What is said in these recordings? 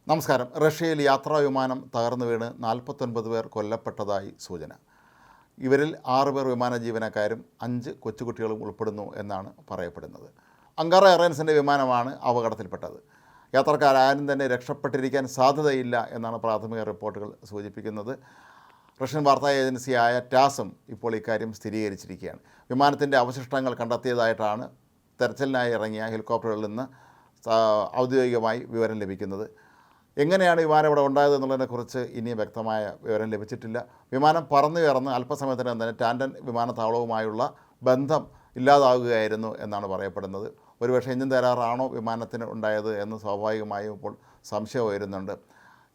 നമസ്കാരം. റഷ്യയിൽ യാത്രാ വിമാനം തകർന്നു വീണ് 49 പേർ കൊല്ലപ്പെട്ടതായി സൂചന. ഇവരിൽ 6 പേർ വിമാന ജീവനക്കാരും 5 കൊച്ചുകുട്ടികളും ഉൾപ്പെടുന്നു എന്നാണ് പറയപ്പെടുന്നത്. അങ്കാറ എയർലൈൻസിൻ്റെ വിമാനമാണ് അപകടത്തിൽപ്പെട്ടത്. യാത്രക്കാരും തന്നെ രക്ഷപ്പെട്ടിരിക്കാൻ സാധ്യതയില്ല എന്നാണ് പ്രാഥമിക റിപ്പോർട്ടുകൾ സൂചിപ്പിക്കുന്നത്. റഷ്യൻ വാർത്താ ഏജൻസിയായ ടാസും ഇപ്പോൾ ഇക്കാര്യം സ്ഥിരീകരിച്ചിരിക്കുകയാണ്. വിമാനത്തിൻ്റെ അവശിഷ്ടങ്ങൾ കണ്ടെത്തിയതായിട്ടാണ് തെരച്ചിലിനായി ഇറങ്ങിയ ഹെലികോപ്റ്ററുകളിൽ നിന്ന് ഔദ്യോഗികമായി വിവരം ലഭിക്കുന്നത്. എങ്ങനെയാണ് വിമാനം ഇവിടെ ഉണ്ടായത് എന്നുള്ളതിനെക്കുറിച്ച് ഇനിയും വ്യക്തമായ വിവരം ലഭിച്ചിട്ടില്ല. വിമാനം പറന്നുയർന്ന് അല്പസമയത്തിനകം തന്നെ ടാൻഡൻ വിമാനത്താവളവുമായുള്ള ബന്ധം ഇല്ലാതാവുകയായിരുന്നു എന്നാണ് പറയപ്പെടുന്നത്. ഒരുപക്ഷെ എഞ്ചിൻ തകരാറാണോ വിമാനത്തിന് ഉണ്ടായത് എന്ന് സ്വാഭാവികമായും ഇപ്പോൾ സംശയം ഉയരുന്നുണ്ട്.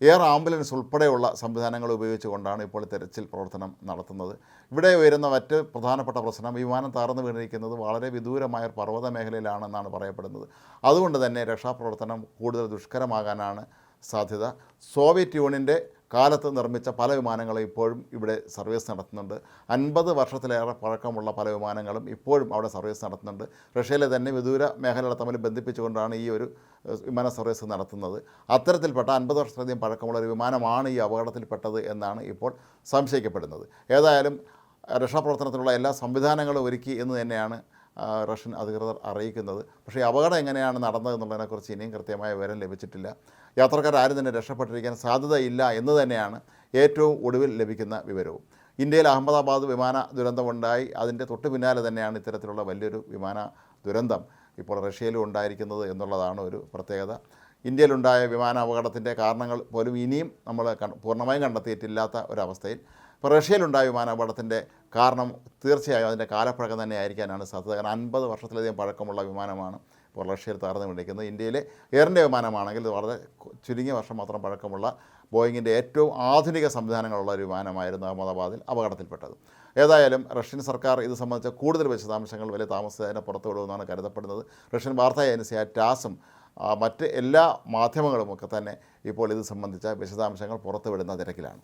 എയർ ആംബുലൻസ് ഉൾപ്പെടെയുള്ള സംവിധാനങ്ങൾ ഉപയോഗിച്ചുകൊണ്ടാണ് ഇപ്പോൾ തെരച്ചിൽ പ്രവർത്തനം നടത്തുന്നത്. ഇവിടെ ഉയരുന്ന മറ്റ് പ്രധാനപ്പെട്ട പ്രശ്നം, വിമാനം തകർന്നു വീണിരിക്കുന്നത് വളരെ വിദൂരമായ പർവ്വത മേഖലയിലാണെന്നാണ് പറയപ്പെടുന്നത്. അതുകൊണ്ട് തന്നെ രക്ഷാപ്രവർത്തനം കൂടുതൽ ദുഷ്കരമാകാനാണ് സാധ്യത. സോവിയറ്റ് യൂണിയൻ്റെ കാലത്ത് നിർമ്മിച്ച പല വിമാനങ്ങളും ഇപ്പോഴും ഇവിടെ സർവീസ് നടത്തുന്നുണ്ട്. 50 വർഷത്തിലേറെ പഴക്കമുള്ള പല വിമാനങ്ങളും ഇപ്പോഴും അവിടെ സർവീസ് നടത്തുന്നുണ്ട്. റഷ്യയിലെ തന്നെ വിദൂര മേഖലകളെ തമ്മിൽ ബന്ധിപ്പിച്ചുകൊണ്ടാണ് ഈ ഒരു വിമാന സർവീസ് നടത്തുന്നത്. അത്തരത്തിൽപ്പെട്ട 50 വർഷത്തിലധികം പഴക്കമുള്ള ഒരു വിമാനമാണ് ഈ അപകടത്തിൽപ്പെട്ടത് എന്നാണ് ഇപ്പോൾ സംശയിക്കപ്പെടുന്നത്. ഏതായാലും രക്ഷാപ്രവർത്തനത്തിനുള്ള എല്ലാ സംവിധാനങ്ങളും ഒരുക്കി എന്ന് തന്നെയാണ് റഷ്യൻ അധികൃതർ അറിയിക്കുന്നത്. പക്ഷേ അപകടം എങ്ങനെയാണ് നടന്നതെന്നുള്ളതിനെക്കുറിച്ച് ഇനിയും കൃത്യമായ വിവരം ലഭിച്ചിട്ടില്ല. യാത്രക്കാരും തന്നെ രക്ഷപ്പെട്ടിരിക്കാൻ സാധ്യതയില്ല എന്ന് തന്നെയാണ് ഏറ്റവും ഒടുവിൽ ലഭിക്കുന്ന വിവരവും. ഇന്ത്യയിൽ അഹമ്മദാബാദ് വിമാന ദുരന്തമുണ്ടായി. അതിൻ്റെ തൊട്ട് പിന്നാലെ തന്നെയാണ് ഇത്തരത്തിലുള്ള വലിയൊരു വിമാന ദുരന്തം ഇപ്പോൾ റഷ്യയിലും ഉണ്ടായിരിക്കുന്നത് എന്നുള്ളതാണ് ഒരു പ്രത്യേകത. ഇന്ത്യയിലുണ്ടായ വിമാന അപകടത്തിൻ്റെ കാരണങ്ങൾ പോലും ഇനിയും നമ്മൾ പൂർണ്ണമായും കണ്ടെത്തിയിട്ടില്ലാത്ത ഒരവസ്ഥയിൽ ഇപ്പോൾ റഷ്യയിലുണ്ടായ വിമാനാപകടത്തിൻ്റെ കാരണം തീർച്ചയായും അതിൻ്റെ കാലപ്പഴക്കം തന്നെ ആയിരിക്കാനാണ് സാധ്യത. കാരണം 50 വർഷത്തിലധികം പഴക്കമുള്ള വിമാനമാണ് ഇപ്പോൾ റഷ്യയിൽ തകർന്നു വീണിരിക്കുന്നത്. ഇന്ത്യയിലെ എയർ ഇന്ത്യ വിമാനമാണെങ്കിൽ വളരെ ചുരുങ്ങിയ വർഷം മാത്രം പഴക്കമുള്ള ബോയിങ്ങിൻ്റെ ഏറ്റവും ആധുനിക സംവിധാനങ്ങളുള്ള ഒരു വിമാനമായിരുന്നു അഹമ്മദാബാദിൽ അപകടത്തിൽപ്പെട്ടത്. ഏതായാലും റഷ്യൻ സർക്കാർ ഇത് സംബന്ധിച്ച കൂടുതൽ വിശദാംശങ്ങൾ വലിയ താമസിച്ചതിനെ പുറത്തുവിടുമെന്നാണ് കരുതപ്പെടുന്നത്. റഷ്യൻ വാർത്താ ഏജൻസിയായ ടാസും മറ്റ് എല്ലാ മാധ്യമങ്ങളുമൊക്കെ തന്നെ ഇപ്പോൾ ഇത് സംബന്ധിച്ച വിശദാംശങ്ങൾ പുറത്തുവിടുന്ന തിരക്കിലാണ്.